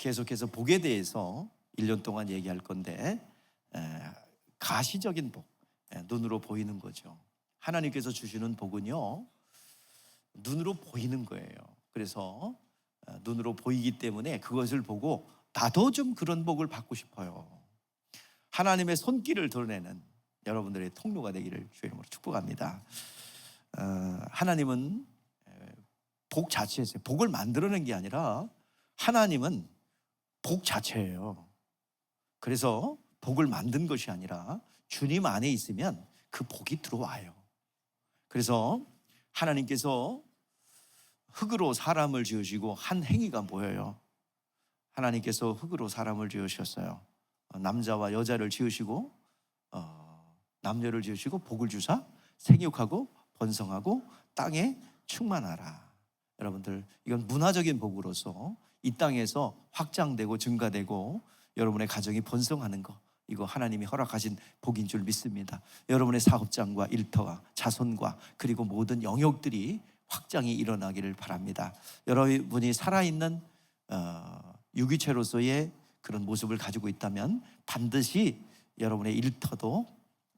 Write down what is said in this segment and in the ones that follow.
계속해서 복에 대해서 1년 동안 얘기할 건데, 가시적인 복, 눈으로 보이는 거죠. 하나님께서 주시는 복은요, 눈으로 보이는 거예요. 그래서 눈으로 보이기 때문에 그것을 보고 나도 좀 그런 복을 받고 싶어요. 하나님의 손길을 드러내는 여러분들의 통로가 되기를 주의 이름으로 축복합니다. 하나님은 복 자체에서 복을 만들어낸 게 아니라 하나님은 복 자체예요. 그래서 복을 만든 것이 아니라 주님 안에 있으면 그 복이 들어와요. 그래서 하나님께서 흙으로 사람을 지으시고 한 행위가 뭐예요? 하나님께서 흙으로 사람을 지으셨어요. 남자와 여자를 지으시고 남녀를 지으시고 복을 주사 생육하고 번성하고 땅에 충만하라. 여러분들, 이건 문화적인 복으로서 이 땅에서 확장되고 증가되고 여러분의 가정이 번성하는 거, 이거 하나님이 허락하신 복인 줄 믿습니다. 여러분의 사업장과 일터와 자손과 그리고 모든 영역들이 확장이 일어나기를 바랍니다. 여러분이 살아있는 유기체로서의 그런 모습을 가지고 있다면 반드시 여러분의 일터도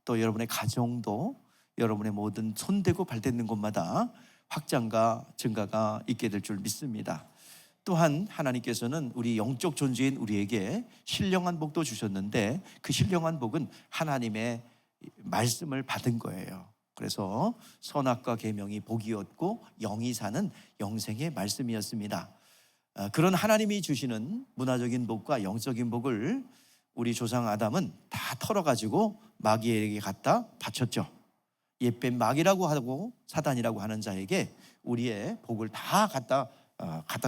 또 여러분의 가정도 여러분의 모든 손대고 발대는 곳마다 확장과 증가가 있게 될 줄 믿습니다. 또한 하나님께서는 우리 영적 존재인 우리에게 신령한 복도 주셨는데 그 신령한 복은 하나님의 말씀을 받은 거예요. 그래서 선악과 계명이 복이었고 영이 사는 영생의 말씀이었습니다. 그런 하나님이 주시는 문화적인 복과 영적인 복을 우리 조상 아담은 다 털어가지고 마귀에게 갖다 바쳤죠. 옛뱀 마귀라고 하고 사단이라고 하는 자에게 우리의 복을 다 갖다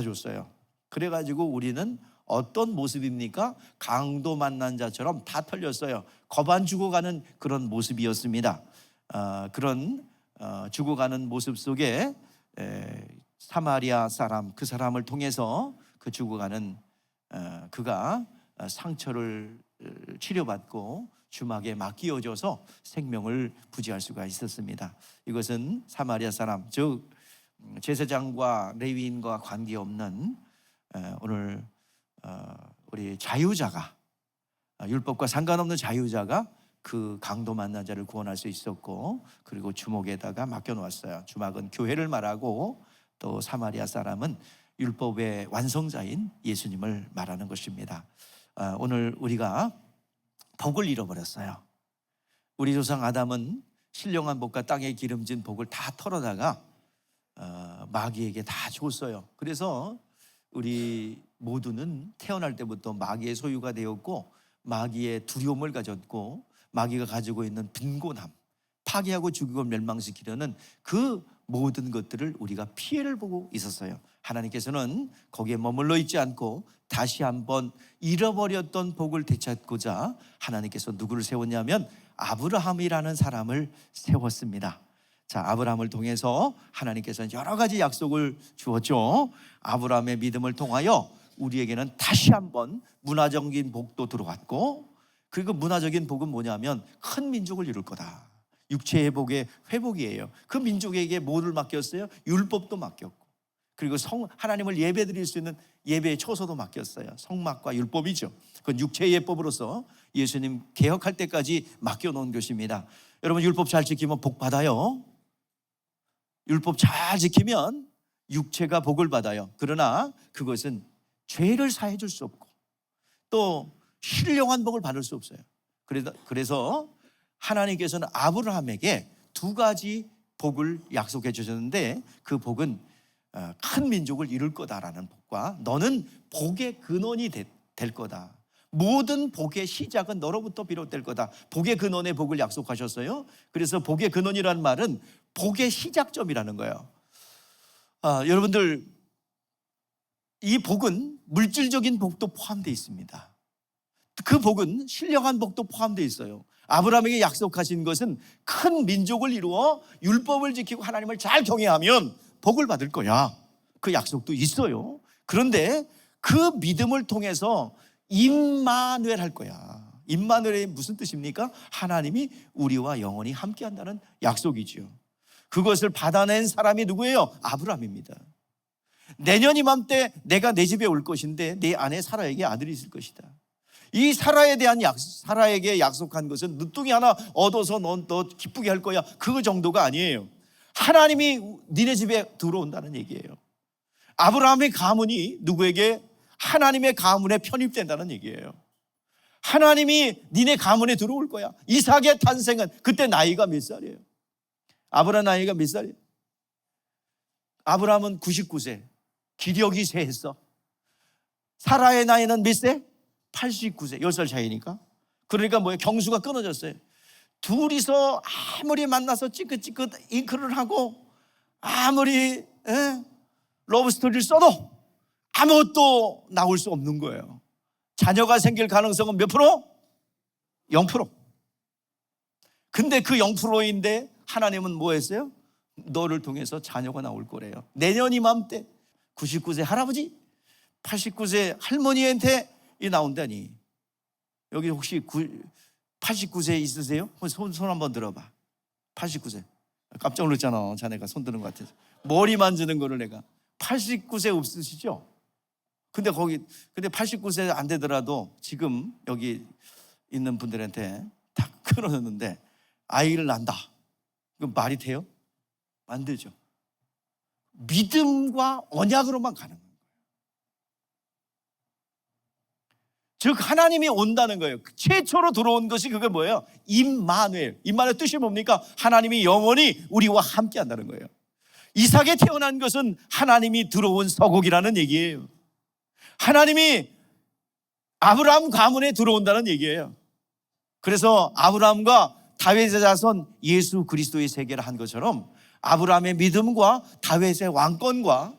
줬어요. 그래가지고 우리는 어떤 모습입니까? 강도 만난 자처럼 다 털렸어요. 겁 안 죽어가는 그런 모습이었습니다. 그런 죽어가는 모습 속에 사마리아 사람, 그 사람을 통해서 그 죽어가는 그가 상처를 치료받고 주막에 맡기어져서 생명을 부지할 수가 있었습니다. 이것은 사마리아 사람, 즉 제사장과 레위인과 관계없는 오늘 우리 자유자가, 율법과 상관없는 자유자가 그 강도 만난 자를 구원할 수 있었고, 그리고 주목에다가 맡겨놓았어요. 주막은 교회를 말하고 또 사마리아 사람은 율법의 완성자인 예수님을 말하는 것입니다. 오늘 우리가 복을 잃어버렸어요. 우리 조상 아담은 신령한 복과 땅에 기름진 복을 다 털어다가 마귀에게 다 줬어요. 그래서 우리 모두는 태어날 때부터 마귀의 소유가 되었고 마귀의 두려움을 가졌고 마귀가 가지고 있는 빈곤함, 파괴하고 죽이고 멸망시키려는 그 모든 것들을 우리가 피해를 보고 있었어요. 하나님께서는 거기에 머물러 있지 않고 다시 한번 잃어버렸던 복을 되찾고자 하나님께서 누구를 세웠냐면 아브라함이라는 사람을 세웠습니다. 자, 아브라함을 통해서 하나님께서는 여러 가지 약속을 주었죠. 아브라함의 믿음을 통하여 우리에게는 다시 한번 문화적인 복도 들어왔고, 그리고 문화적인 복은 뭐냐면 큰 민족을 이룰 거다. 육체의 복의 회복이에요. 그 민족에게 뭐를 맡겼어요? 율법도 맡겼고, 그리고 하나님을 예배드릴 수 있는 예배의 처소도 맡겼어요. 성막과 율법이죠. 그건 육체의 예법으로서 예수님 개혁할 때까지 맡겨놓은 것입니다. 여러분, 율법 잘 지키면 복 받아요. 율법 잘 지키면 육체가 복을 받아요. 그러나 그것은 죄를 사해 줄 수 없고 또 신령한 복을 받을 수 없어요. 그래서 하나님께서는 아브라함에게 두 가지 복을 약속해 주셨는데 그 복은 큰 민족을 이룰 거다라는 복과 너는 복의 근원이 될 거다. 모든 복의 시작은 너로부터 비롯될 거다. 복의 근원의 복을 약속하셨어요. 그래서 복의 근원이라는 말은 복의 시작점이라는 거예요. 여러분들, 이 복은 물질적인 복도 포함되어 있습니다. 그 복은 신령한 복도 포함되어 있어요. 아브라함에게 약속하신 것은 큰 민족을 이루어 율법을 지키고 하나님을 잘 경외하면 복을 받을 거야. 그 약속도 있어요. 그런데 그 믿음을 통해서 임마누엘 할 거야. 임마누엘이 무슨 뜻입니까? 하나님이 우리와 영원히 함께한다는 약속이죠. 그것을 받아낸 사람이 누구예요? 아브라함입니다. 내년 이맘때 내가 내 집에 올 것인데 내 아내 사라에게 아들이 있을 것이다. 이 사라에 대한 사라에게 약속한 것은 늦둥이 하나 얻어서 넌 더 기쁘게 할 거야, 그 정도가 아니에요. 하나님이 니네 집에 들어온다는 얘기예요. 아브라함의 가문이 누구에게? 하나님의 가문에 편입된다는 얘기예요. 하나님이 니네 가문에 들어올 거야. 이삭의 탄생은 그때 나이가 몇 살이에요? 아브라함 나이가 몇 살이에요? 아브라함은 99세, 기력이 쇠했어. 사라의 나이는 몇 세? 89세, 10살 차이니까. 그러니까 뭐예요? 경수가 끊어졌어요. 둘이서 아무리 만나서 찌긋찌긋 잉크를 하고 아무리 러브스토리를 써도 아무것도 나올 수 없는 거예요. 자녀가 생길 가능성은 몇 프로? 0%. 근데 그 0%인데 하나님은 뭐 했어요? 너를 통해서 자녀가 나올 거래요. 내년 이맘때 99세 할아버지, 89세 할머니한테 나온다니. 여기 혹시 89세 있으세요? 손 한번 들어봐. 89세. 깜짝 놀랐잖아. 자네가 손 드는 것 같아서. 머리 만지는 거를 내가. 89세 없으시죠? 근데 89세 안 되더라도 지금 여기 있는 분들한테 다 끊어졌는데 아이를 낳는다. 그럼 말이 돼요? 안 되죠. 믿음과 언약으로만 가능한 거예요. 즉 하나님이 온다는 거예요. 최초로 들어온 것이 그게 뭐예요? 임마누엘. 임마누엘 뜻이 뭡니까? 하나님이 영원히 우리와 함께 한다는 거예요. 이삭에 태어난 것은 하나님이 들어온 서곡이라는 얘기예요. 하나님이 아브라함 가문에 들어온다는 얘기예요. 그래서 아브라함과 다윗의 자손 예수 그리스도의 세계를 한 것처럼 아브라함의 믿음과 다윗의 왕권과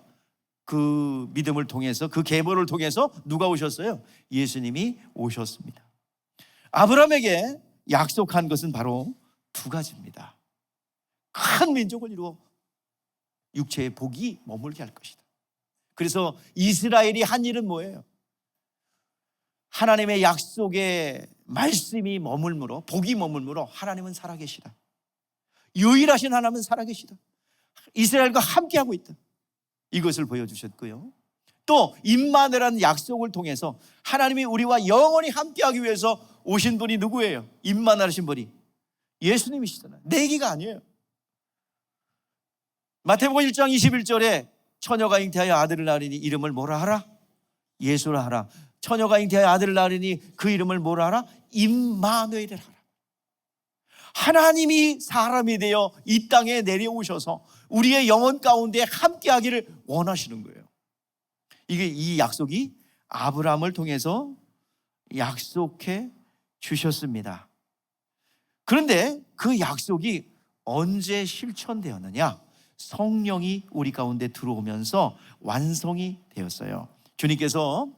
그 믿음을 통해서, 그 계보를 통해서 누가 오셨어요? 예수님이 오셨습니다. 아브라함에게 약속한 것은 바로 두 가지입니다. 큰 민족을 이루어 육체의 복이 머물게 할 것이다. 그래서 이스라엘이 한 일은 뭐예요? 하나님의 약속의 말씀이 머물므로, 복이 머물므로 하나님은 살아계시다. 유일하신 하나님은 살아계시다. 이스라엘과 함께하고 있다. 이것을 보여주셨고요. 또 임마누엘이라는 약속을 통해서 하나님이 우리와 영원히 함께하기 위해서 오신 분이 누구예요? 임마누엘 하신 분이 예수님이시잖아요. 내 얘기가 아니에요. 마태복음 1장 21절에 처녀가 잉태하여 아들을 낳으니 이름을 뭐라 하라? 예수라 하라. 처녀가 잉태하여 아들을 낳으니 그 이름을 뭐라 하라? 임마누엘이라 하라. 하나님이 사람이 되어 이 땅에 내려오셔서 우리의 영혼 가운데 함께하기를 원하시는 거예요. 이 약속이 아브라함을 통해서 약속해 주셨습니다. 그런데 그 약속이 언제 실천되었느냐? 성령이 우리 가운데 들어오면서 완성이 되었어요. 주님께서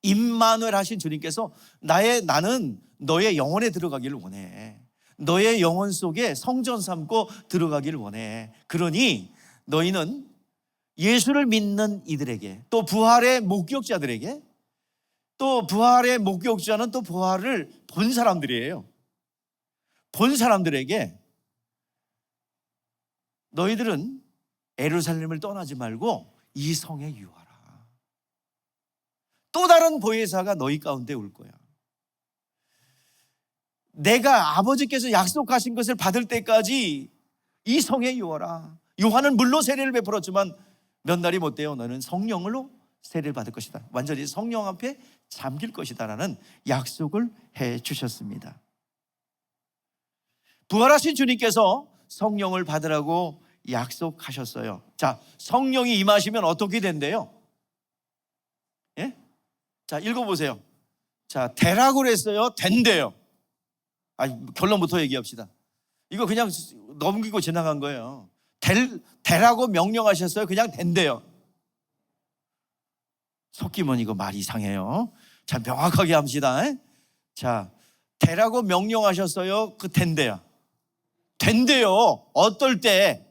임마누엘 하신 주님께서 나는 너의 영혼에 들어가기를 원해. 너의 영혼 속에 성전 삼고 들어가기를 원해. 그러니 너희는 예수를 믿는 이들에게, 또 부활의 목격자들에게, 또 부활의 목격자는 또 부활을 본 사람들이에요. 본 사람들에게 너희들은 예루살렘을 떠나지 말고 이 성에 유하라. 또 다른 보혜사가 너희 가운데 올 거야. 내가 아버지께서 약속하신 것을 받을 때까지 이 성에 유하라. 요한은 물로 세례를 베풀었지만 몇 날이 못 돼요. 너는 성령으로 세례를 받을 것이다. 완전히 성령 앞에 잠길 것이다 라는 약속을 해 주셨습니다. 부활하신 주님께서 성령을 받으라고 약속하셨어요. 자, 성령이 임하시면 어떻게 된대요? 예? 자, 읽어보세요. 자, 되라고 그랬어요? 된대요. 결론부터 얘기합시다. 이거 그냥 넘기고 지나간 거예요. 되라고 명령하셨어요? 그냥 된대요. 섞이면 이거 말이 이상해요. 자, 명확하게 합시다. 자, 되라고 명령하셨어요? 그 된대요. 된대요. 어떨 때?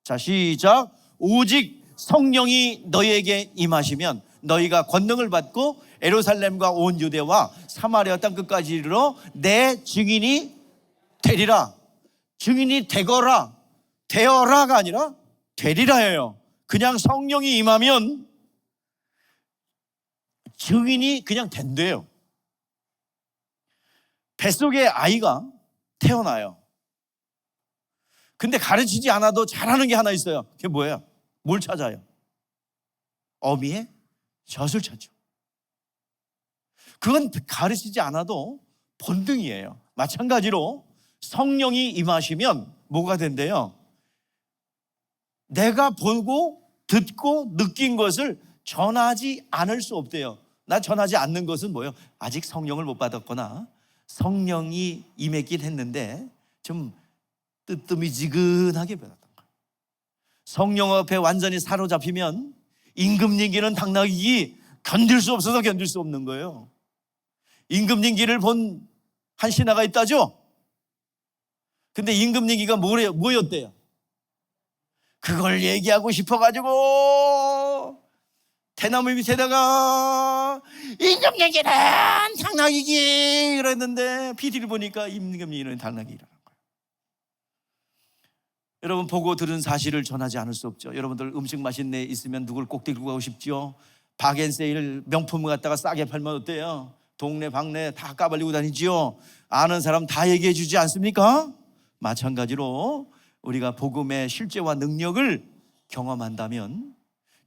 자, 시작. 오직 성령이 너희에게 임하시면 너희가 권능을 받고 예루살렘과 온 유대와 사마리아 땅 끝까지 이르러 내 증인이 되리라. 증인이 되거라, 되어라가 아니라 되리라예요. 그냥 성령이 임하면 증인이 그냥 된대요. 뱃속에 아이가 태어나요. 근데 가르치지 않아도 잘하는 게 하나 있어요. 그게 뭐예요? 뭘 찾아요? 어미의 젖을 찾죠. 그건 가르치지 않아도 본능이에요. 마찬가지로 성령이 임하시면 뭐가 된대요? 내가 보고 듣고 느낀 것을 전하지 않을 수 없대요. 나 전하지 않는 것은 뭐예요? 아직 성령을 못 받았거나 성령이 임했긴 했는데 좀 뜨뜨미지근하게 변했던 거예요. 성령 앞에 완전히 사로잡히면 임금님기는 당나귀 견딜 수 없어서 견딜 수 없는 거예요. 임금님기를 본 한 신하가 있다죠? 근데 임금님기가 뭐였대요? 그걸 얘기하고 싶어가지고 대나무 밑에다가 임금님기는 당나귀기 그랬는데 PD를 보니까 임금님기는 당나귀라는 거예요. 여러분, 보고 들은 사실을 전하지 않을 수 없죠. 여러분들 음식 맛있는 데 있으면 누굴 꼭 데리고 가고 싶죠. 박앤세일 명품을 갖다가 싸게 팔면 어때요? 동네 방네 다 까발리고 다니지요. 아는 사람 다 얘기해 주지 않습니까? 마찬가지로 우리가 복음의 실제와 능력을 경험한다면,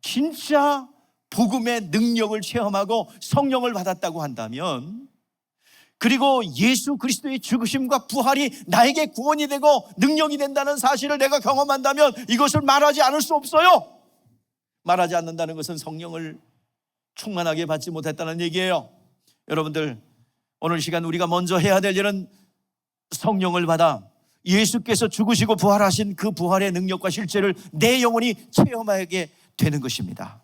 진짜 복음의 능력을 체험하고 성령을 받았다고 한다면, 그리고 예수 그리스도의 죽으심과 부활이 나에게 구원이 되고 능력이 된다는 사실을 내가 경험한다면 이것을 말하지 않을 수 없어요. 말하지 않는다는 것은 성령을 충만하게 받지 못했다는 얘기예요. 여러분들, 오늘 시간 우리가 먼저 해야 될 일은 성령을 받아 예수께서 죽으시고 부활하신 그 부활의 능력과 실체를 내 영혼이 체험하게 되는 것입니다.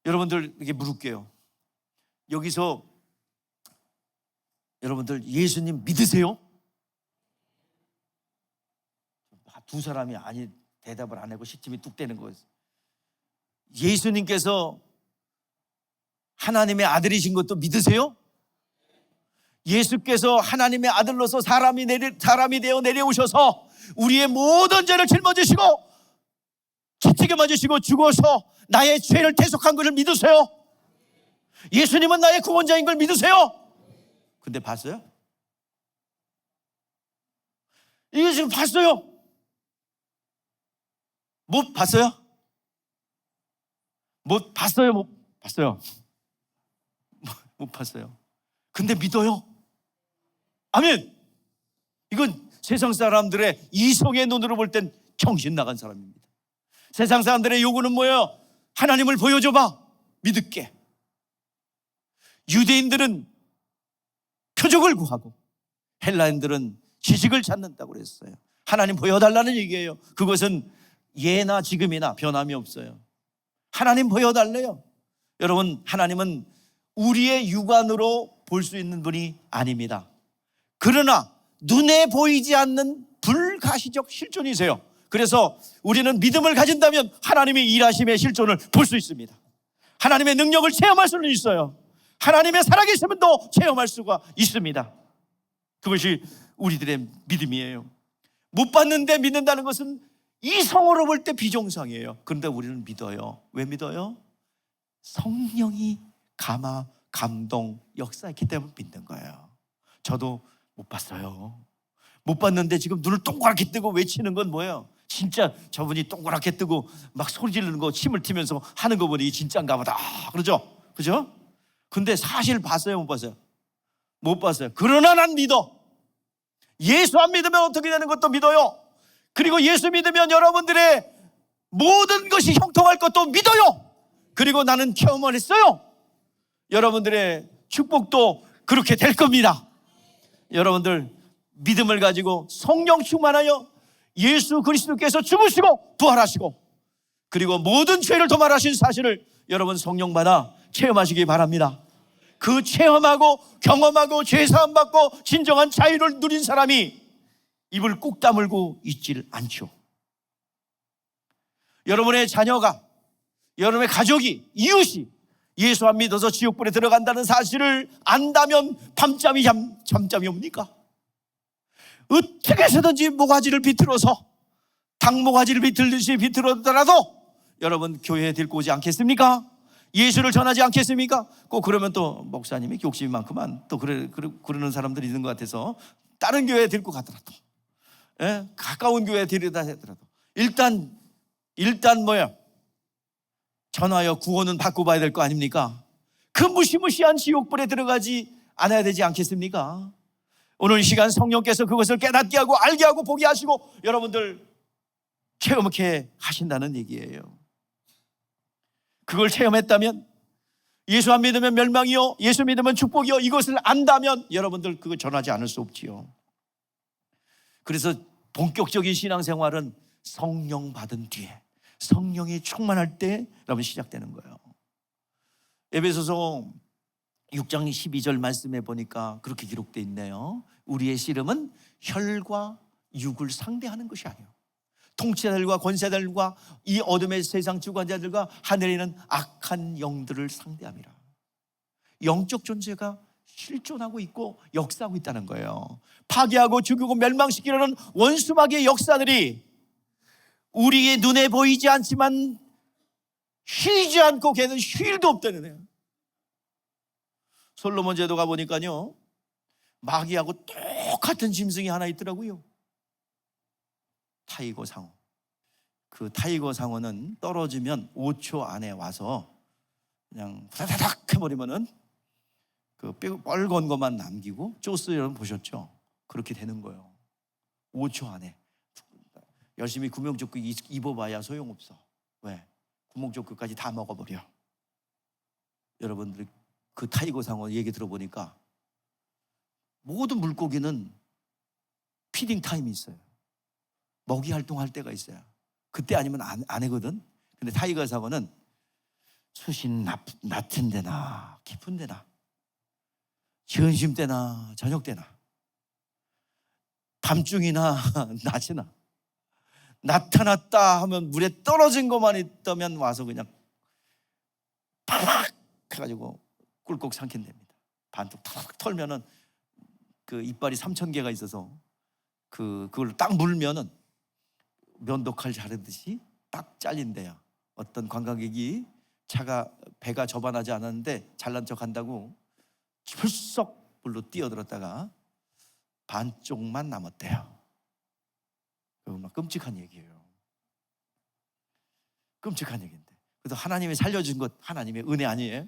여러분들, 이게 물을게요. 여기서 여러분들 예수님 믿으세요? 두 사람이 아니 대답을 안 하고 시침이 뚝 되는 거예요. 예수님께서 하나님의 아들이신 것도 믿으세요? 예수께서 하나님의 아들로서 사람이 되어 내려오셔서 우리의 모든 죄를 짊어지시고 채찍에 맞으시고 죽어서 나의 죄를 대속한 것을 믿으세요? 예수님은 나의 구원자인 걸 믿으세요? 근데 봤어요? 이게 지금 봤어요? 못 봤어요? 못 봤어요? 못 봤어요? 못 봤어요. 근데 믿어요. 아멘. 이건 세상 사람들의 이성의 눈으로 볼 땐 정신 나간 사람입니다. 세상 사람들의 요구는 뭐예요? 하나님을 보여줘봐, 믿을게. 유대인들은 표적을 구하고 헬라인들은 지식을 찾는다고 그랬어요. 하나님 보여달라는 얘기예요. 그것은 예나 지금이나 변함이 없어요. 하나님 보여달래요. 여러분, 하나님은 우리의 육안으로 볼 수 있는 분이 아닙니다. 그러나 눈에 보이지 않는 불가시적 실존이세요. 그래서 우리는 믿음을 가진다면 하나님의 일하심의 실존을 볼 수 있습니다. 하나님의 능력을 체험할 수는 있어요. 하나님의 살아계심도 체험할 수가 있습니다. 그것이 우리들의 믿음이에요. 못 봤는데 믿는다는 것은 이성으로 볼 때 비정상이에요. 그런데 우리는 믿어요. 왜 믿어요? 성령이 감화, 감동, 역사했기 때문에 믿는 거예요. 저도 못 봤어요. 못 봤는데 지금 눈을 동그랗게 뜨고 외치는 건 뭐예요? 진짜 저분이 동그랗게 뜨고 막 소리 지르는 거, 침을 튀면서 하는 거 보니 진짜인가 보다. 그러죠? 그죠? 근데 사실 봤어요? 못 봤어요? 못 봤어요. 그러나 난 믿어. 예수 안 믿으면 어떻게 되는 것도 믿어요. 그리고 예수 믿으면 여러분들의 모든 것이 형통할 것도 믿어요. 그리고 나는 경험을 했어요. 여러분들의 축복도 그렇게 될 겁니다. 여러분들, 믿음을 가지고 성령 충만하여 예수 그리스도께서 죽으시고 부활하시고 그리고 모든 죄를 도말하신 사실을 여러분 성령 받아 체험하시기 바랍니다. 그 체험하고 경험하고 죄사함 받고 진정한 자유를 누린 사람이 입을 꾹 다물고 있질 않죠. 여러분의 자녀가, 여러분의 가족이, 이웃이 예수 안 믿어서 지옥불에 들어간다는 사실을 안다면 밤잠이 잠잠이 옵니까? 어떻게 해서든지 모가지를 비틀어서 당모가지를 비틀듯이 비틀어더라도 여러분 교회에 데리고 오지 않겠습니까? 예수를 전하지 않겠습니까? 꼭 그러면 또 목사님이 욕심이 많구만 또 그러는 사람들이 있는 것 같아서 다른 교회에 데리고 가더라도, 예? 가까운 교회에 데리다 하더라도 일단 뭐야? 전하여 구원은 받고 봐야 될 거 아닙니까? 그 무시무시한 지옥불에 들어가지 않아야 되지 않겠습니까? 오늘 이 시간 성령께서 그것을 깨닫게 하고 알게 하고 보게 하시고 여러분들 체험하게 하신다는 얘기예요. 그걸 체험했다면, 예수 안 믿으면 멸망이요 예수 믿으면 축복이요, 이것을 안다면 여러분들 그거 전하지 않을 수 없지요. 그래서 본격적인 신앙생활은 성령 받은 뒤에, 성령이 충만할 때 여러분 시작되는 거예요. 에베소서 6장 12절 말씀에 보니까 그렇게 기록되어 있네요. 우리의 씨름은 혈과 육을 상대하는 것이 아니에요. 통치자들과 권세들과 이 어둠의 세상 주관자들과 하늘에 있는 악한 영들을 상대함이라. 영적 존재가 실존하고 있고 역사하고 있다는 거예요. 파괴하고 죽이고 멸망시키려는 원수마귀의 역사들이 우리의 눈에 보이지 않지만 쉬지 않고 걔는 쉴 일도 없다는 거예요. 솔로몬 제도가 보니까요, 마귀하고 똑같은 짐승이 하나 있더라고요. 타이거 상어. 그 타이거 상어는 떨어지면 5초 안에 와서 그냥 후다닥 해버리면은 그 뻘건 것만 남기고, 쪼스 여러분 보셨죠? 그렇게 되는 거예요. 5초 안에. 열심히 구명조끼 입어봐야 소용없어. 왜? 구명조끼까지 다 먹어버려. 여러분들 그 타이거 상어 얘기 들어보니까 모든 물고기는 피딩 타임이 있어요. 먹이 활동할 때가 있어요. 그때 아니면 안 하거든. 근데 타이거 상어는 수심 낮은 데나 깊은 데나 점심 때나 저녁 때나 밤중이나 낮이나 나타났다 하면 물에 떨어진 것만 있다면 와서 그냥 팍 해가지고 꿀꺽 삼킨답니다. 반쪽 탁 털면은 그 이빨이 3,000개가 있어서 그걸 딱 물면은 면도칼 자르듯이 딱 잘린대요. 어떤 관광객이 배가 접안하지 않았는데 잘난 척 한다고 철썩 물로 뛰어들었다가 반쪽만 남았대요. 막 끔찍한 얘기예요. 끔찍한 얘기인데, 그래서 하나님이 살려준 것 하나님의 은혜 아니에요?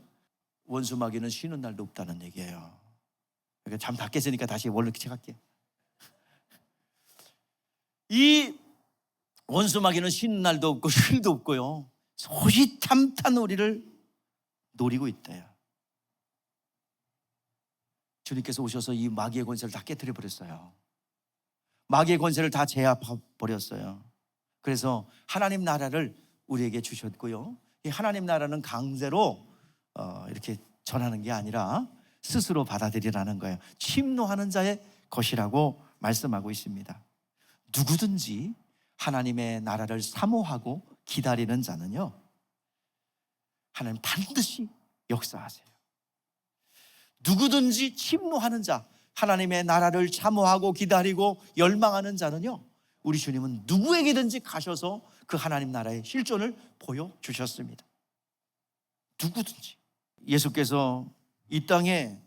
원수마귀는 쉬는 날도 없다는 얘기예요. 그러니까 잠 다 깼으니까 다시 원래 check할게. 이 원수마귀는 쉬는 날도 없고 쉴 일도 없고요, 소시탐탄 우리를 노리고 있대요. 주님께서 오셔서 이 마귀의 권세를 다 깨뜨려 버렸어요. 마귀의 권세를 다 제압해 버렸어요. 그래서 하나님 나라를 우리에게 주셨고요, 이 하나님 나라는 강제로 이렇게 전하는 게 아니라 스스로 받아들이라는 거예요. 침노하는 자의 것이라고 말씀하고 있습니다. 누구든지 하나님의 나라를 사모하고 기다리는 자는요, 하나님 반드시 역사하세요. 누구든지 침노하는 자, 하나님의 나라를 사모하고 기다리고 열망하는 자는요, 우리 주님은 누구에게든지 가셔서 그 하나님 나라의 실존을 보여주셨습니다. 누구든지. 예수께서 이 땅에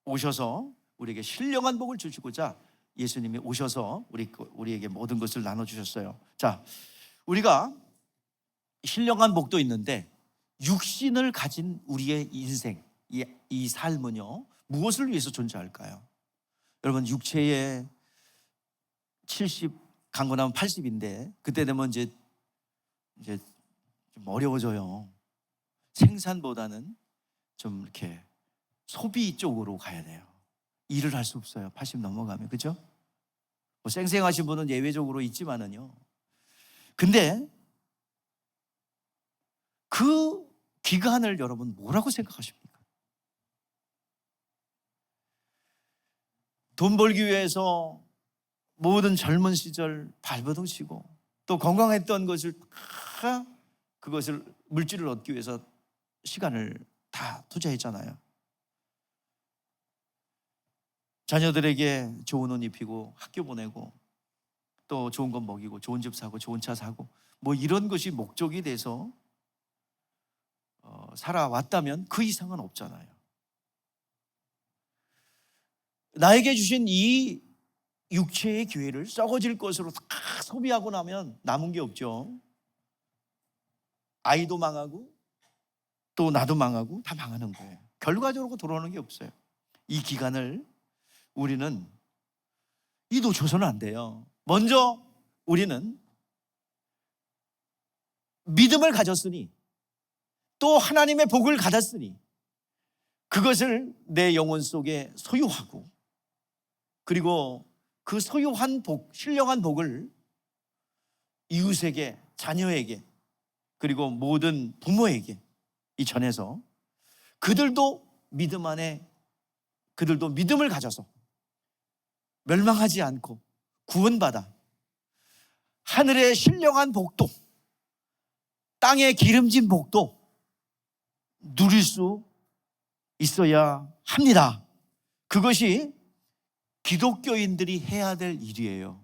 오셔서 우리에게 신령한 복을 주시고자 예수님이 오셔서 우리에게 모든 것을 나눠주셨어요. 자, 우리가 신령한 복도 있는데 육신을 가진 우리의 인생, 이 삶은요, 무엇을 위해서 존재할까요? 여러분, 육체에 70 강건하면 80인데 그때 되면 이제 좀 어려워져요. 생산보다는 좀 이렇게 소비 쪽으로 가야 돼요. 일을 할 수 없어요. 80 넘어가면. 그죠? 뭐 쌩쌩하신 분은 예외적으로 있지만은요. 근데 그 기간을 여러분 뭐라고 생각하십니까? 돈 벌기 위해서 모든 젊은 시절 발버둥 치고 또 건강했던 것을 다 그것을 물질을 얻기 위해서 시간을 다 투자했잖아요. 자녀들에게 좋은 옷 입히고 학교 보내고 또 좋은 것 먹이고 좋은 집 사고 좋은 차 사고 뭐 이런 것이 목적이 돼서 살아왔다면 그 이상은 없잖아요. 나에게 주신 이 육체의 기회를 썩어질 것으로 다 소비하고 나면 남은 게 없죠. 아이도 망하고 또 나도 망하고 다 망하는 거예요. 결과적으로 돌아오는 게 없어요. 이 기간을 우리는 놓쳐서는 안 돼요. 먼저 우리는 믿음을 가졌으니 또 하나님의 복을 받았으니 그것을 내 영혼 속에 소유하고 그리고 그 소유한 복, 신령한 복을 이웃에게, 자녀에게 그리고 모든 부모에게 이 전해서 그들도 믿음 안에 그들도 믿음을 가져서 멸망하지 않고 구원받아 하늘의 신령한 복도 땅의 기름진 복도 누릴 수 있어야 합니다. 그것이 기독교인들이 해야 될 일이에요.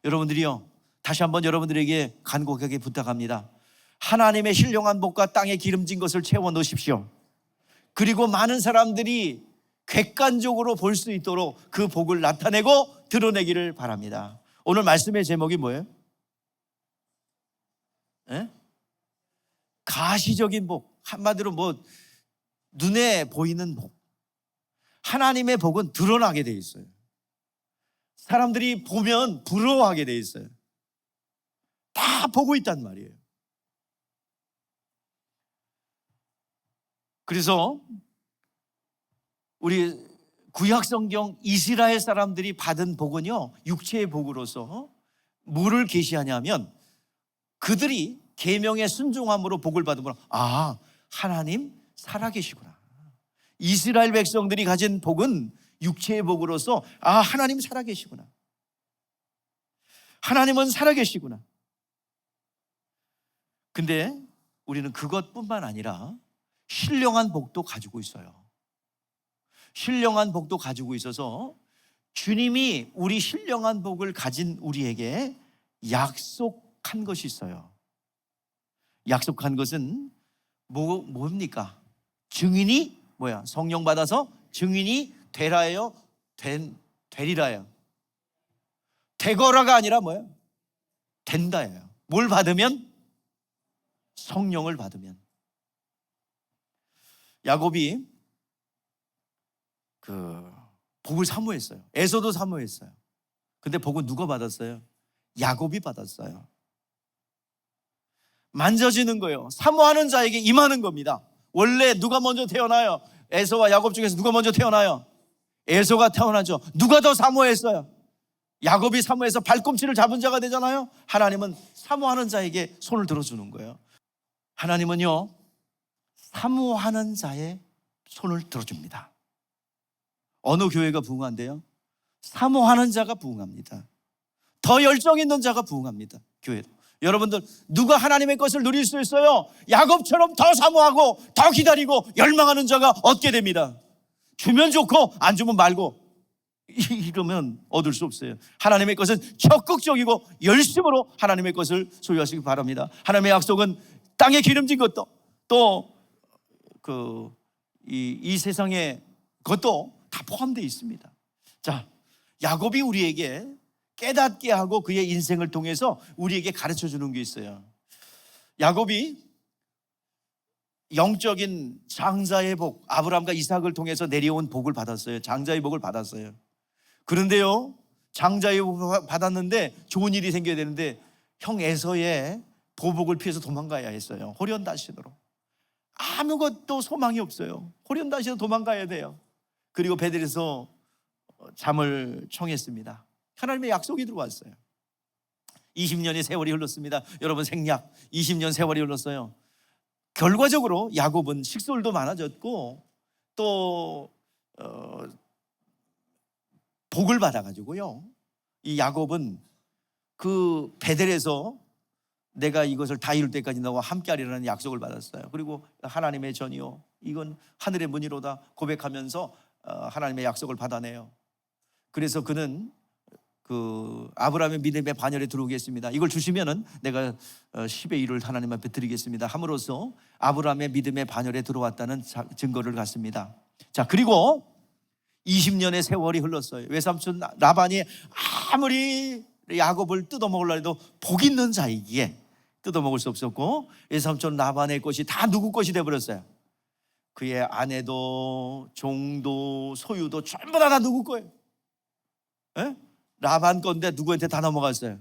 여러분들이요, 다시 한번 여러분들에게 간곡하게 부탁합니다. 하나님의 신령한 복과 땅의 기름진 것을 채워 넣으십시오. 그리고 많은 사람들이 객관적으로 볼 수 있도록 그 복을 나타내고 드러내기를 바랍니다. 오늘 말씀의 제목이 뭐예요? 예? 가시적인 복, 한마디로 뭐 눈에 보이는 복. 하나님의 복은 드러나게 돼 있어요. 사람들이 보면 부러워하게 돼 있어요. 다 보고 있단 말이에요. 그래서 우리 구약 성경 이스라엘 사람들이 받은 복은요, 육체의 복으로서 뭐를 계시하냐면 그들이 계명의 순종함으로 복을 받으면 하나님 살아계시구나. 이스라엘 백성들이 가진 복은 육체의 복으로서 하나님 살아계시구나. 하나님은 살아계시구나. 근데 우리는 그것뿐만 아니라 신령한 복도 가지고 있어요. 신령한 복도 가지고 있어서 주님이 우리 신령한 복을 가진 우리에게 약속한 것이 있어요. 약속한 것은 뭡니까? 증인이 성령 받아서 증인이 되라예요? 되리라예요? 되거라가 아니라 된다예요. 뭘 받으면? 성령을 받으면. 야곱이 복을 사모했어요. 에서도 사모했어요. 근데 복은 누가 받았어요? 야곱이 받았어요. 만져지는 거예요. 사모하는 자에게 임하는 겁니다. 원래 누가 먼저 태어나요? 에서와 야곱 중에서 누가 먼저 태어나요? 에서가 태어나죠. 누가 더 사모했어요? 야곱이 사모해서 발꿈치를 잡은 자가 되잖아요. 하나님은 사모하는 자에게 손을 들어주는 거예요. 하나님은요, 사모하는 자의 손을 들어줍니다. 어느 교회가 부흥한대요? 사모하는 자가 부흥합니다. 더 열정 있는 자가 부흥합니다. 교회도. 여러분들, 누가 하나님의 것을 누릴 수 있어요? 야곱처럼 더 사모하고 더 기다리고 열망하는 자가 얻게 됩니다. 주면 좋고 안 주면 말고 이러면 얻을 수 없어요. 하나님의 것은 적극적이고 열심으로 하나님의 것을 소유하시기 바랍니다. 하나님의 약속은 땅에 기름진 것도 또 이 세상의 것도 다 포함되어 있습니다. 자, 야곱이 우리에게 깨닫게 하고 그의 인생을 통해서 우리에게 가르쳐 주는 게 있어요. 야곱이 영적인 장자의 복, 아브라함과 이삭을 통해서 내려온 복을 받았어요. 장자의 복을 받았어요. 그런데요, 장자의 복을 받았는데 좋은 일이 생겨야 되는데 형 에서의 보복을 피해서 도망가야 했어요. 호련다신으로. 아무것도 소망이 없어요. 호련다신으로 도망가야 돼요. 그리고 베델에서 잠을 청했습니다. 하나님의 약속이 들어왔어요. 20년의 세월이 흘렀습니다. 여러분, 생략 20년 세월이 흘렀어요. 결과적으로 야곱은 식솔도 많아졌고 또 복을 받아가지고요, 이 야곱은 그 베델에서 내가 이것을 다 이룰 때까지 너와 함께하리라는 약속을 받았어요. 그리고 하나님의 전이요, 이건 하늘의 문이로다 고백하면서 하나님의 약속을 받아내요. 그래서 그는 그 아브라함의 믿음의 반열에 들어오겠습니다. 이걸 주시면은 내가 10의 1을 하나님 앞에 드리겠습니다. 함으로써 아브라함의 믿음의 반열에 들어왔다는 증거를 갖습니다. 자, 그리고 20년의 세월이 흘렀어요. 외삼촌 라반이 아무리 야곱을 뜯어먹으려 해도 복 있는 자이기에 뜯어먹을 수 없었고, 외삼촌 라반의 것이 다 누구 것이 되어버렸어요. 그의 아내도 종도 소유도 전부 다 누구 거예요? 에? 라반 건데 누구한테 다 넘어갔어요?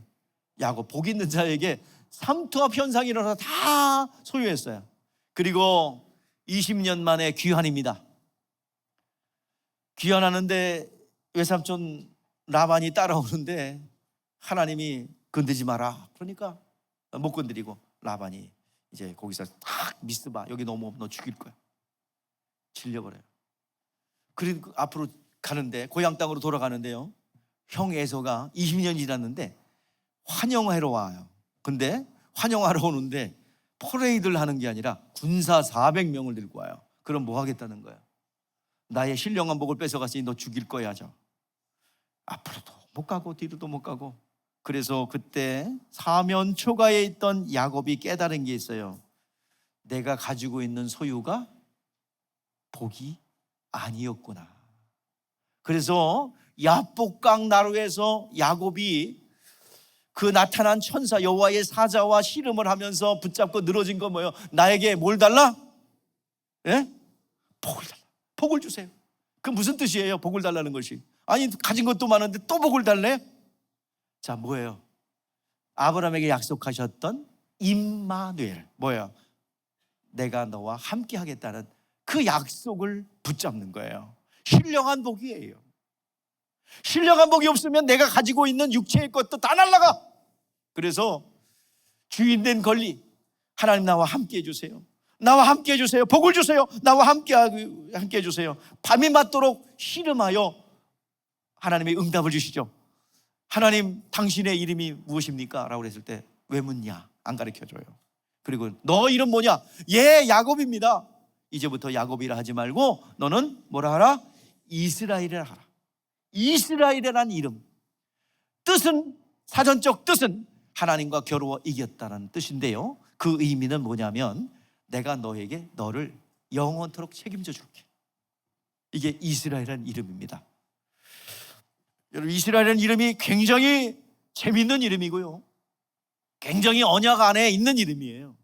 야곱. 복 있는 자에게 삼투압 현상이 일어나서 다 소유했어요. 그리고 20년 만에 귀환입니다. 귀환하는데 외삼촌 라반이 따라오는데 하나님이 건드지 마라. 그러니까 못 건드리고 라반이 이제 거기서 탁 미스바, 여기 넘어오면 너 죽일 거야. 질려버려요. 그리고 앞으로 가는데, 고향 땅으로 돌아가는데요, 형 에서가 20년이 지났는데 환영하러 와요. 근데 환영하러 오는데 퍼레이드를 하는 게 아니라 군사 400명을 들고 와요. 그럼 뭐 하겠다는 거예요? 나의 신령한 복을 뺏어갔으니 너 죽일 거야 하죠. 앞으로도 못 가고 뒤로도 못 가고. 그래서 그때 사면 초가에 있던 야곱이 깨달은 게 있어요. 내가 가지고 있는 소유가 복이 아니었구나. 그래서 야복강 나루에서 야곱이 그 나타난 천사 여호와의 사자와 씨름을 하면서 붙잡고 늘어진 거 뭐예요? 나에게 뭘 달라? 예? 복을 달라. 복을 주세요. 그 무슨 뜻이에요? 복을 달라는 것이. 아니, 가진 것도 많은데 또 복을 달래? 자, 뭐예요? 아브라함에게 약속하셨던 임마누엘. 뭐예요? 내가 너와 함께 하겠다는 그 약속을 붙잡는 거예요. 신령한 복이에요. 신령한 복이 없으면 내가 가지고 있는 육체의 것도 다 날아가. 그래서 주인된 권리, 하나님 나와 함께 해주세요. 나와 함께 해주세요. 복을 주세요. 나와 함께 해주세요. 밤이 맞도록 씨름하여 하나님의 응답을 주시죠. 하나님, 당신의 이름이 무엇입니까? 라고 했을 때 왜 묻냐? 안 가르쳐줘요. 그리고 너 이름 뭐냐? 예, 야곱입니다. 이제부터 야곱이라 하지 말고 너는 뭐라 하라? 이스라엘이라 하라. 이스라엘이라는 이름, 뜻은, 사전적 뜻은 하나님과 겨루어 이겼다는 뜻인데요, 그 의미는 뭐냐면 내가 너를 영원토록 책임져 줄게. 이게 이스라엘이라는 이름입니다. 여러분, 이스라엘이라는 이름이 굉장히 재밌는 이름이고요, 굉장히 언약 안에 있는 이름이에요.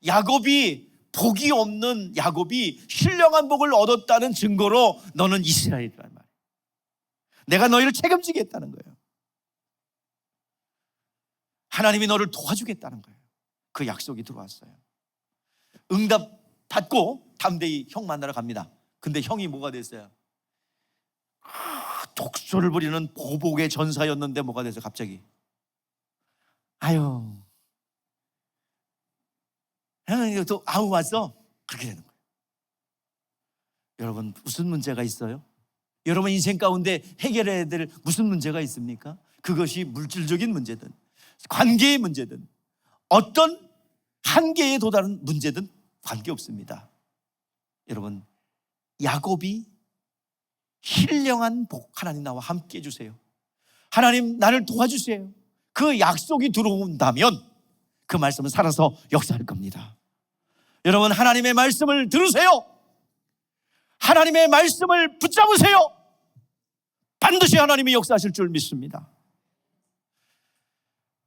야곱이, 복이 없는 야곱이 신령한 복을 얻었다는 증거로 너는 이스라엘이란 말이에요. 내가 너희를 책임지겠다는 거예요. 하나님이 너를 도와주겠다는 거예요. 그 약속이 들어왔어요. 응답 받고 담대히 형 만나러 갑니다. 근데 형이 뭐가 됐어요? 독소를 부리는 보복의 전사였는데 뭐가 돼서 갑자기 아유, 형이 또 아우 왔어? 그렇게 되는 거예요. 여러분, 무슨 문제가 있어요? 여러분 인생 가운데 해결해야 될 무슨 문제가 있습니까? 그것이 물질적인 문제든 관계의 문제든 어떤 한계에 도달한 문제든 관계없습니다. 여러분, 야곱이 신령한 복, 하나님 나와 함께 해주세요, 하나님 나를 도와주세요, 그 약속이 들어온다면 그 말씀은 살아서 역사할 겁니다. 여러분, 하나님의 말씀을 들으세요. 하나님의 말씀을 붙잡으세요. 반드시 하나님이 역사하실 줄 믿습니다.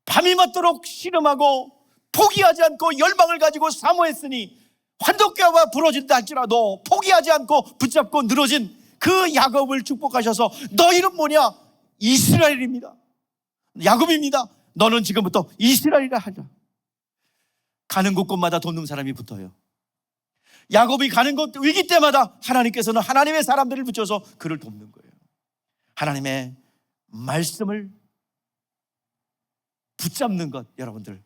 밤이 맞도록 씨름하고 포기하지 않고 열망을 가지고 사모했으니 환독교가 부러진다 할지라도 포기하지 않고 붙잡고 늘어진 그 야곱을 축복하셔서 너 이름 뭐냐? 이스라엘입니다. 야곱입니다. 너는 지금부터 이스라엘이라 하자. 가는 곳곳마다 돕는 사람이 붙어요. 야곱이 가는 곳 위기 때마다 하나님께서는 하나님의 사람들을 붙여서 그를 돕는 거예요. 하나님의 말씀을 붙잡는 것, 여러분들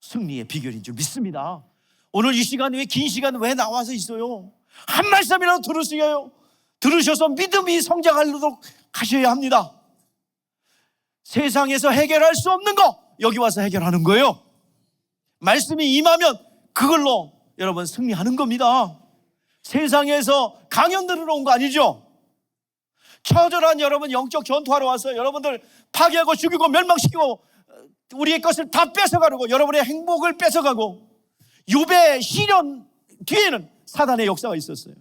승리의 비결인 줄 믿습니다. 오늘 이 시간, 왜 긴 시간 왜 나와서 있어요? 한 말씀이라도 들으세요. 들으셔서 믿음이 성장하도록 하셔야 합니다. 세상에서 해결할 수 없는 거 여기 와서 해결하는 거예요. 말씀이 임하면 그걸로 여러분 승리하는 겁니다. 세상에서 강연 들으러 온 거 아니죠? 처절한 여러분 영적 전투하러 와서 여러분들 파괴하고 죽이고 멸망시키고 우리의 것을 다 뺏어가려고, 여러분의 행복을 뺏어가고, 욥의 시련 뒤에는 사단의 역사가 있었어요.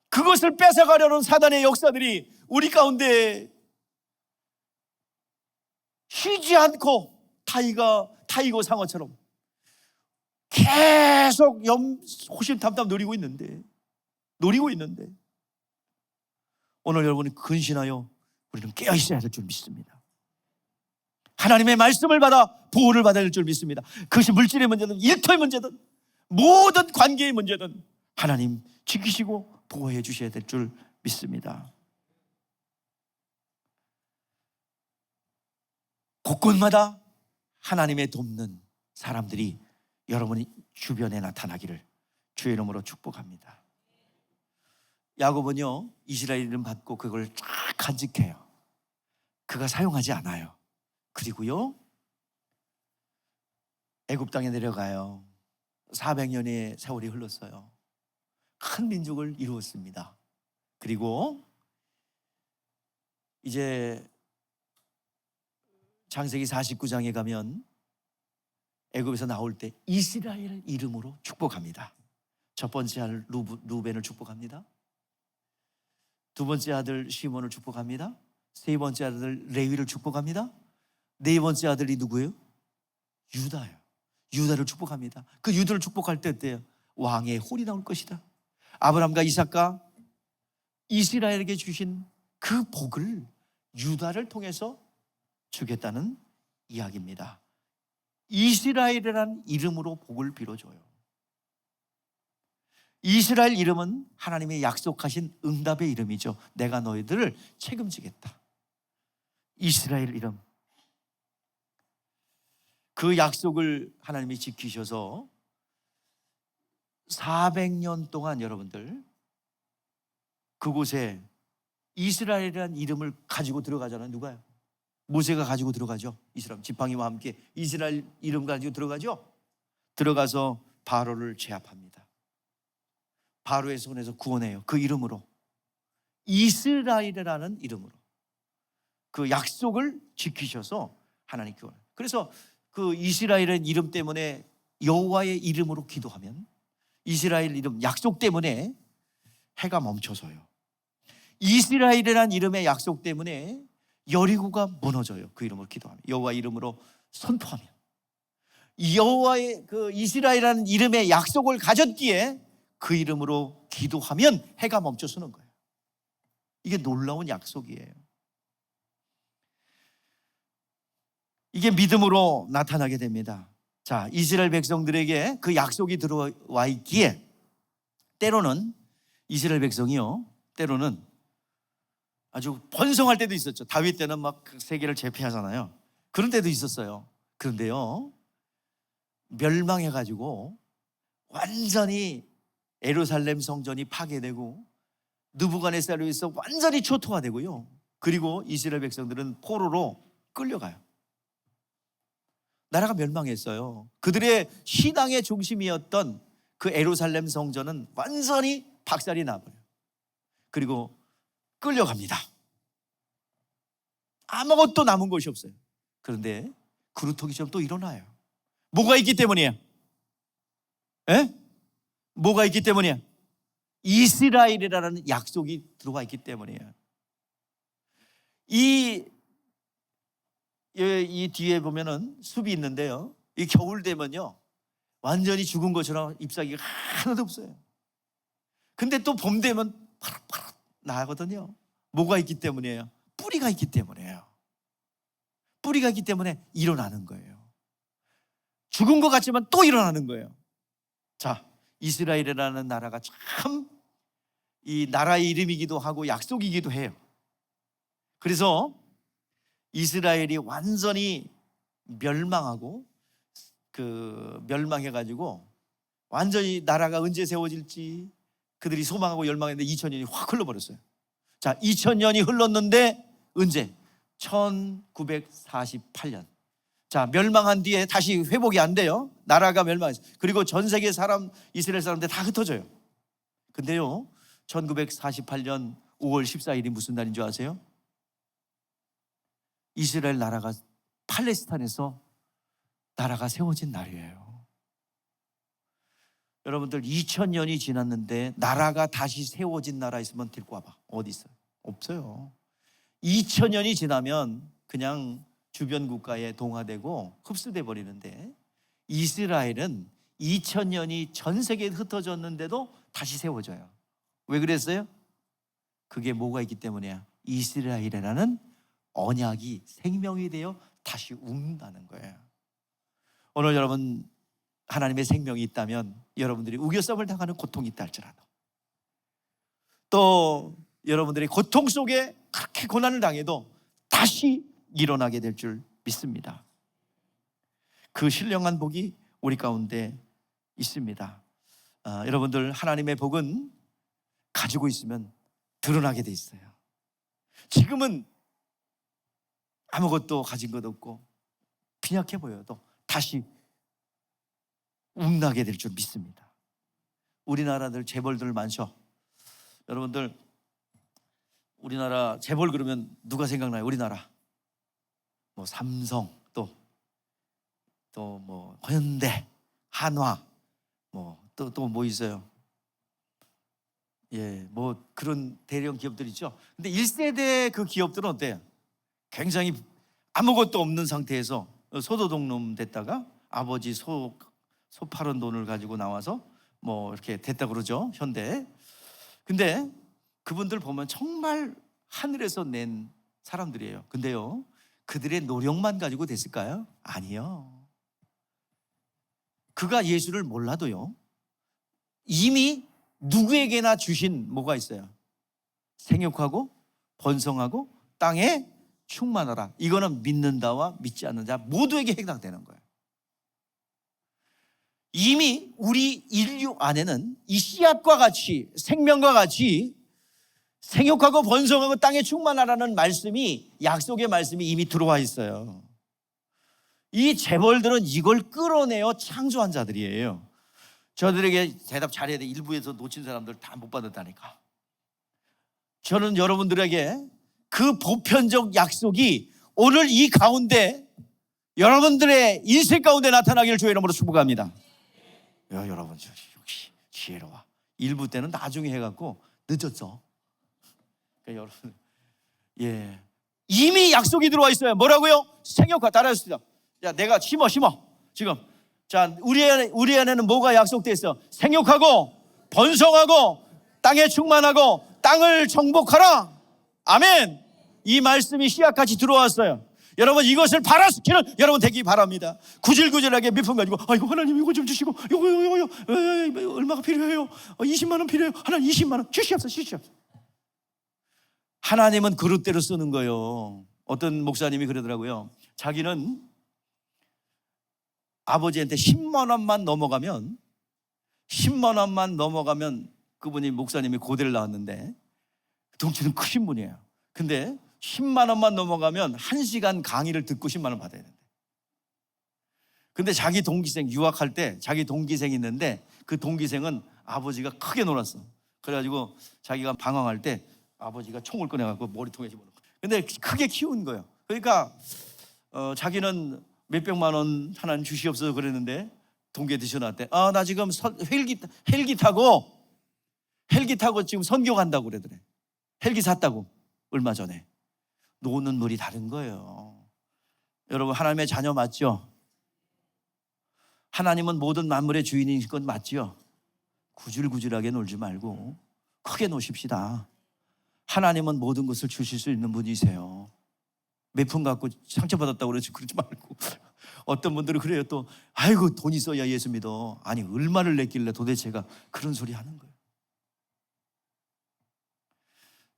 그것을 뺏어가려는 사단의 역사들이 우리 가운데 쉬지 않고 타이거 상어처럼 계속 호심탐탐 노리고 있는데 오늘 여러분이 근신하여 우리는 깨어 있어야 될 줄 믿습니다. 하나님의 말씀을 받아 보호를 받아야 될 줄 믿습니다. 그것이 물질의 문제든 일터의 문제든 모든 관계의 문제든 하나님 지키시고 보호해 주셔야 될 줄 믿습니다. 곳곳마다 하나님의 돕는 사람들이 여러분이 주변에 나타나기를 주의 이름으로 축복합니다. 야곱은요, 이스라엘 이름 받고 그걸 쫙 간직해요. 그가 사용하지 않아요. 그리고요, 애굽 땅에 내려가요. 400년의 세월이 흘렀어요. 큰 민족을 이루었습니다. 그리고 이제 창세기 49장에 가면 애굽에서 나올 때 이스라엘 이름으로 축복합니다. 첫 번째 아들 루벤을 축복합니다. 두 번째 아들 시몬을 축복합니다. 세 번째 아들 레위를 축복합니다. 네 번째 아들이 누구예요? 유다예요. 유다를 축복합니다. 그 유다를 축복할 때 어때요? 왕의 홀이 나올 것이다. 아브라함과 이삭과 이스라엘에게 주신 그 복을 유다를 통해서 주겠다는 이야기입니다. 이스라엘이라는 이름으로 복을 빌어줘요. 이스라엘 이름은 하나님의 약속하신 응답의 이름이죠. 내가 너희들을 책임지겠다. 이스라엘 이름. 그 약속을 하나님이 지키셔서 400년 동안 여러분들 그곳에 이스라엘이라는 이름을 가지고 들어가잖아요. 누가요? 모세가 가지고 들어가죠. 이스라엘 지팡이와 함께 이스라엘 이름 가지고 들어가죠. 들어가서 바로를 제압합니다. 바로의 손에서 구원해요. 그 이름으로, 이스라엘이라는 이름으로 그 약속을 지키셔서 하나님 구원. 그래서 그 이스라엘의 이름 때문에 여호와의 이름으로 기도하면 이스라엘 이름 약속 때문에 해가 멈춰서요. 이스라엘이라는 이름의 약속 때문에 여리고가 무너져요. 그 이름으로 기도하면, 여호와 이름으로 선포하면, 여호와의 그 이스라엘이라는 이름의 약속을 가졌기에 그 이름으로 기도하면 해가 멈춰서는 거예요. 이게 놀라운 약속이에요. 이게 믿음으로 나타나게 됩니다. 자, 이스라엘 백성들에게 그 약속이 들어와 있기에 때로는 이스라엘 백성이요, 때로는 아주 번성할 때도 있었죠. 다윗 때는 막 세계를 제패하잖아요. 그런 때도 있었어요. 그런데요, 멸망해가지고 완전히 예루살렘 성전이 파괴되고 느부갓네살에 의해서 완전히 초토화되고요. 그리고 이스라엘 백성들은 포로로 끌려가요. 나라가 멸망했어요. 그들의 신앙의 중심이었던 그 예루살렘 성전은 완전히 박살이 나버려요. 그리고 끌려갑니다. 아무것도 남은 것이 없어요. 그런데 그루터기처럼 또 일어나요. 뭐가 있기 때문이에요? 뭐가 있기 때문이에요? 이스라엘이라는 약속이 들어와 있기 때문이에요. 이 뒤에 보면은 숲이 있는데요, 이 겨울 되면요 완전히 죽은 것처럼 잎사귀가 하나도 없어요. 근데 또 봄 되면 파랗파랗 나거든요. 뭐가 있기 때문이에요? 뿌리가 있기 때문이에요. 뿌리가 있기 때문에 일어나는 거예요. 죽은 것 같지만 또 일어나는 거예요. 자, 이스라엘이라는 나라가 참 이 나라의 이름이기도 하고 약속이기도 해요. 그래서 이스라엘이 완전히 멸망하고 멸망해가지고 완전히 나라가 언제 세워질지 그들이 소망하고 열망했는데 2000년이 확 흘러버렸어요. 자, 2000년이 흘렀는데 언제? 1948년. 자, 멸망한 뒤에 다시 회복이 안 돼요. 나라가 멸망했어요. 그리고 전 세계 이스라엘 사람들 다 흩어져요. 근데요, 1948년 5월 14일이 무슨 날인 줄 아세요? 이스라엘 나라가 팔레스타인에서 나라가 세워진 날이에요. 여러분들 2000년이 지났는데 나라가 다시 세워진 나라 있으면 데리고 와봐. 어디 있어요? 없어요. 2000년이 지나면 그냥 주변 국가에 동화되고 흡수돼 버리는데, 이스라엘은 2000년이 전 세계에 흩어졌는데도 다시 세워져요. 왜 그랬어요? 그게 뭐가 있기 때문이야. 이스라엘이라는 언약이 생명이 되어 다시 움는다는 거예요. 오늘 여러분 하나님의 생명이 있다면 여러분들이 우겨쌈을 당하는 고통이 있다 할지라도, 또 여러분들이 고통 속에 그렇게 고난을 당해도 다시 일어나게 될 줄 믿습니다. 그 신령한 복이 우리 가운데 있습니다. 여러분들 하나님의 복은 가지고 있으면 드러나게 돼 있어요. 지금은 아무것도 가진 것 없고 빈약해 보여도 다시 움나게 될 줄 믿습니다. 우리나라들 재벌들 많죠. 여러분들 우리나라 재벌 그러면 누가 생각나요? 우리나라 뭐 삼성, 또 뭐 현대, 한화, 또 뭐 있어요? 예, 뭐 그런 대형 기업들 있죠. 근데 1세대 그 기업들은 어때요? 굉장히 아무것도 없는 상태에서 소도둑놈 됐다가 아버지 소 파는 돈을 가지고 나와서 뭐 이렇게 됐다 그러죠, 현대. 근데 그분들 보면 정말 하늘에서 낸 사람들이에요. 근데요, 그들의 노력만 가지고 됐을까요? 아니요. 그가 예수를 몰라도요, 이미 누구에게나 주신 뭐가 있어요? 생육하고 번성하고 땅에 충만하라. 이거는 믿는다와 믿지 않는 자 모두에게 해당되는 거예요. 이미 우리 인류 안에는 이 씨앗과 같이, 생명과 같이 생육하고 번성하고 땅에 충만하라는 말씀이, 약속의 말씀이 이미 들어와 있어요. 이 재벌들은 이걸 끌어내어 창조한 자들이에요. 저들에게 대답 잘해야 돼. 일부에서 놓친 사람들 다 못 받았다니까. 저는 여러분들에게 그 보편적 약속이 오늘 이 가운데 여러분들의 인생 가운데 나타나기를 주의 이름으로 축복합니다. 여러분 역시 지혜로워. 일부 때는 나중에 해갖고 늦었어. 그러니까 여러분, 예, 이미 약속이 들어와 있어요. 뭐라고요? 생육하. 따라하십시다. 자, 내가 심어 지금. 자, 우리 안에는 뭐가 약속되어 있어? 생육하고 번성하고 땅에 충만하고 땅을 정복하라. 아멘. 이 말씀이 씨앗같이 들어왔어요. 여러분, 이것을 발화시키는 여러분 되기 바랍니다. 구질구질하게 몇 푼 가지고 아이고 하나님 이거 좀 주시고 이거 얼마가 필요해요? 20만 원 필요해요. 하나님 20만 원 주시옵소서. 하나님은 그릇대로 쓰는 거예요. 어떤 목사님이 그러더라고요. 자기는 아버지한테 10만 원만 넘어가면 그분이 목사님이 고대를 나왔는데 덩치는 크신 분이에요. 근데 10만 원만 넘어가면 1시간 강의를 듣고 10만 원 받아야 된대. 근데 자기 동기생, 유학할 때 자기 동기생이 있는데 그 동기생은 아버지가 크게 놀았어. 그래가지고 자기가 방황할 때 아버지가 총을 꺼내갖고 머리통에 집어넣고. 근데 크게 키운 거예요. 그러니까 자기는 몇백만 원 하나님 주시옵소서 그랬는데 동기한테 전화 왔대. 나 지금 헬기 타고 지금 선교 간다고 그러더래. 헬기 샀다고 얼마 전에. 노는 물이 다른 거예요. 여러분, 하나님의 자녀 맞죠? 하나님은 모든 만물의 주인이신 건 맞죠? 구질구질하게 놀지 말고 크게 노십시다. 하나님은 모든 것을 주실 수 있는 분이세요. 몇 푼 갖고 상처받았다고 그러지 말고. 어떤 분들은 그래요. 또 아이고 돈 있어야 예수 믿어. 아니 얼마를 냈길래 도대체가 그런 소리 하는 거예요.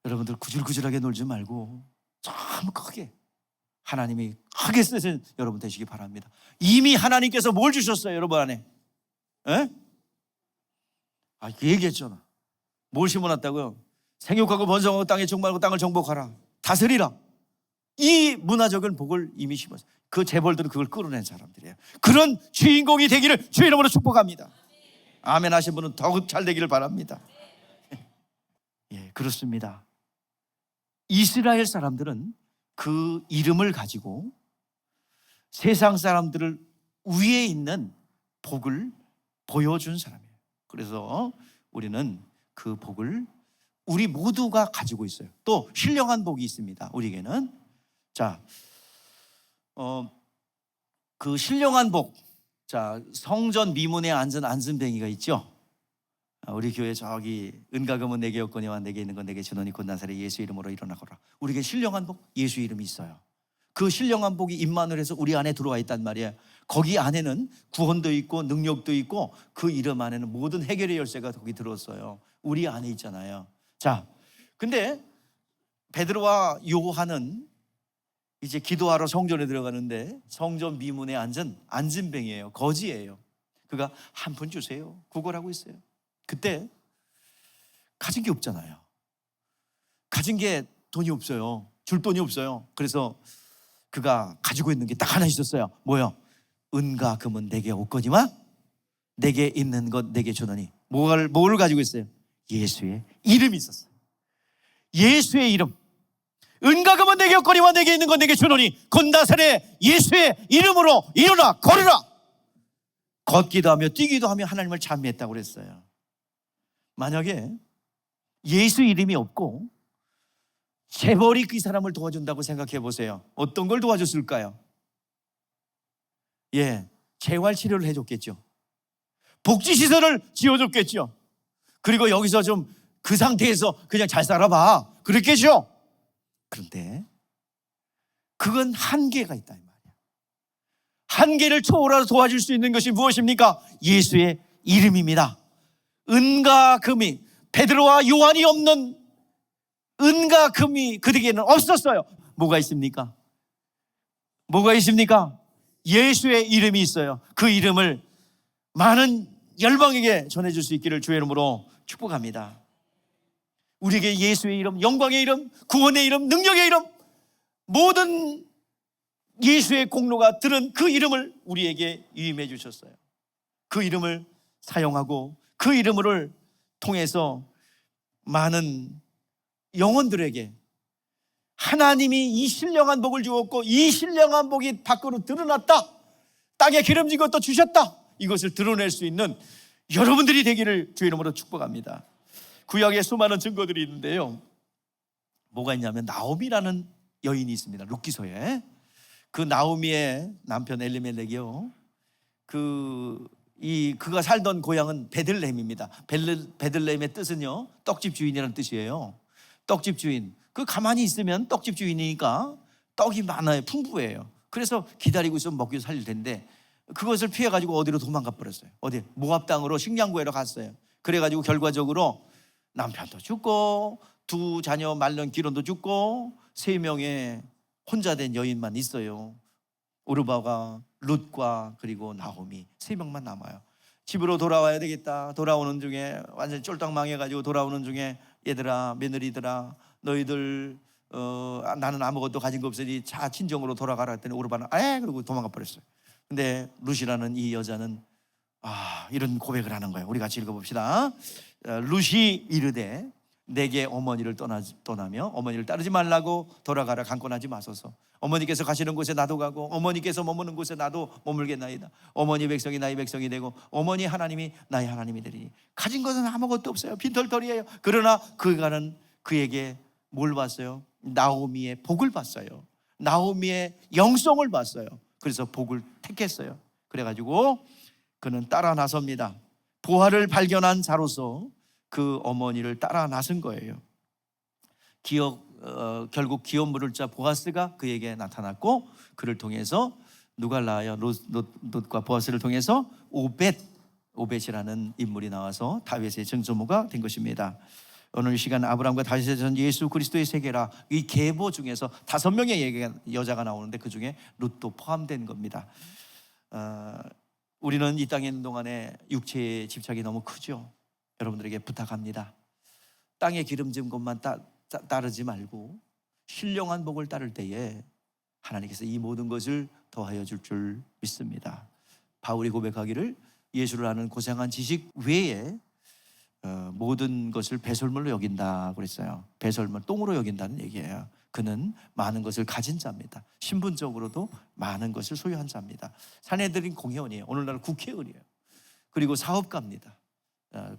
여러분들 구질구질하게 놀지 말고 참 크게, 하나님이 크게 쓰신 여러분 되시기 바랍니다. 이미 하나님께서 뭘 주셨어요 여러분 안에? 에? 얘기했잖아. 뭘 심어놨다고요? 생육하고 번성하고 땅에 충만하고 땅을 정복하라. 다스리라. 이 문화적인 복을 이미 심었어요. 그 재벌들은 그걸 끌어낸 사람들이에요. 그런 주인공이 되기를 주의 이름으로 축복합니다. 아멘 하신 분은 더욱 잘 되기를 바랍니다. 예, 그렇습니다. 이스라엘 사람들은 그 이름을 가지고 세상 사람들을 위에 있는 복을 보여준 사람이에요. 그래서 우리는 그 복을 우리 모두가 가지고 있어요. 또 신령한 복이 있습니다. 우리에게는. 자, 그 신령한 복. 자, 성전 미문에 앉은 안순뱅이가 있죠. 우리 교회 저기 은가금은 내게 없거니와 내게 있는 건 내게 주노니 곧 나사렛 예수 이름으로 일어나거라. 우리에게 신령한 복, 예수 이름이 있어요. 그 신령한 복이 임마누엘에서 우리 안에 들어와 있단 말이에요. 거기 안에는 구원도 있고 능력도 있고 그 이름 안에는 모든 해결의 열쇠가 거기 들었어요. 우리 안에 있잖아요. 자, 근데 베드로와 요한은 이제 기도하러 성전에 들어가는데 성전 미문에 앉은 안진뱅이에요. 거지예요. 그가 한 푼 주세요 구걸하고 있어요. 그때 가진 게 없잖아요. 가진 게 돈이 없어요. 줄 돈이 없어요. 그래서 그가 가지고 있는 게 딱 하나 있었어요. 뭐요? 은과 금은 내게 없거니와 내게 있는 것 내게 주노니. 뭘 가지고 있어요? 예수의 이름이 있었어요. 예수의 이름. 은과 금은 내게 없거니와 내게 있는 것 내게 주노니 곧 나사렛 예수의 이름으로 일어나 걸으라. 걷기도 하며 뛰기도 하며 하나님을 찬미했다고 그랬어요. 만약에 예수 이름이 없고 재벌이 그 사람을 도와준다고 생각해 보세요. 어떤 걸 도와줬을까요? 재활치료를 해줬겠죠. 복지시설을 지어줬겠죠. 그리고 여기서 좀 그 상태에서 그냥 잘 살아봐 그랬겠죠. 그런데 그건 한계가 있다 이 말이야. 한계를 초월하여 도와줄 수 있는 것이 무엇입니까? 예수의 이름입니다. 은과 금이, 베드로와 요한이 없는 은과 금이 그들에게는 없었어요. 뭐가 있습니까? 뭐가 있습니까? 예수의 이름이 있어요. 그 이름을 많은 열방에게 전해줄 수 있기를 주의 이름으로 축복합니다. 우리에게 예수의 이름, 영광의 이름, 구원의 이름, 능력의 이름, 모든 예수의 공로가 들은 그 이름을 우리에게 위임해 주셨어요. 그 이름을 사용하고 그 이름을 통해서 많은 영혼들에게 하나님이 이 신령한 복을 주었고 이 신령한 복이 밖으로 드러났다, 땅에 기름진 것도 주셨다, 이것을 드러낼 수 있는 여러분들이 되기를 주의 이름으로 축복합니다. 구약에 수많은 증거들이 있는데요, 뭐가 있냐면 나오미라는 여인이 있습니다. 룻기서에. 그 나오미의 남편 엘리멜렉이요, 그가 살던 고향은 베들레헴입니다. 베들레헴의 뜻은요, 떡집 주인이라는 뜻이에요. 떡집 주인. 그 가만히 있으면 떡집 주인이니까 떡이 많아요. 풍부해요. 그래서 기다리고 있으면 먹고 살릴 텐데 그것을 피해가지고 어디로 도망가 버렸어요. 어디? 모압 땅으로 식량 구하러 갔어요. 그래가지고 결과적으로 남편도 죽고 두 자녀 말년 기론도 죽고 3명의 혼자 된 여인만 있어요. 오르바가, 룻과 그리고 나오미 3명만 남아요. 집으로 돌아와야 되겠다. 돌아오는 중에 완전히 쫄딱 망해가지고 돌아오는 중에 얘들아, 며느리들아, 너희들 나는 아무것도 가진 거 없으니 자 친정으로 돌아가라 했더니 오르바는 그러고 도망가 버렸어요. 근데 룻이라는 이 여자는 이런 고백을 하는 거예요. 우리 같이 읽어봅시다. 룻이 이르되 내게 어머니를 떠나며 어머니를 따르지 말라고 돌아가라. 강권하지 마소서. 어머니께서 가시는 곳에 나도 가고 어머니께서 머무는 곳에 나도 머물겠나이다. 어머니 백성이 나의 백성이 되고 어머니 하나님이 나의 하나님이 되리니. 가진 것은 아무것도 없어요. 빈털털이에요. 그러나 그가는 그에게 뭘 봤어요? 나오미의 복을 봤어요. 나오미의 영성을 봤어요. 그래서 복을 택했어요. 그래가지고 그는 따라 나섭니다. 보화를 발견한 자로서 그 어머니를 따라 나선 거예요. 결국 기업 물을 자 보아스가 그에게 나타났고 그를 통해서 누가 낳아요? 롯과 보아스를 통해서 오벳이라는 인물이 나와서 다윗의 증조모가 된 것입니다. 오늘 이 시간 아브라함과 다윗의 전 예수 그리스도의 세계라, 이 계보 중에서 5명의 여자가 나오는데 그 중에 룻도 포함된 겁니다. 우리는 이 땅에 있는 동안에 육체의 집착이 너무 크죠. 여러분들에게 부탁합니다. 땅에 기름진 것만 따르지 말고 신령한 복을 따를 때에 하나님께서 이 모든 것을 더하여 줄 줄 믿습니다. 바울이 고백하기를 예수를 아는 고생한 지식 외에 모든 것을 배설물로 여긴다 그랬어요. 배설물, 똥으로 여긴다는 얘기예요. 그는 많은 것을 가진 자입니다. 신분적으로도 많은 것을 소유한 자입니다. 사내들인 공회원이에요. 오늘날 국회의원이에요. 그리고 사업가입니다.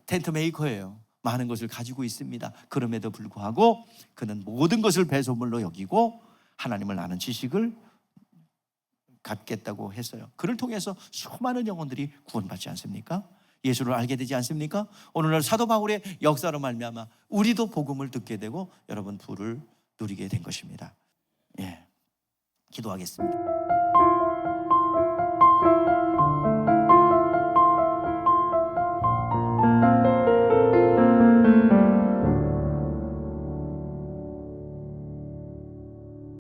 텐트 메이커예요. 많은 것을 가지고 있습니다. 그럼에도 불구하고 그는 모든 것을 배설물로 여기고 하나님을 아는 지식을 갖겠다고 했어요. 그를 통해서 수많은 영혼들이 구원받지 않습니까? 예수를 알게 되지 않습니까? 오늘날 사도 바울의 역사로 말미암아 우리도 복음을 듣게 되고 여러분 부를 누리게 된 것입니다. 예, 기도하겠습니다.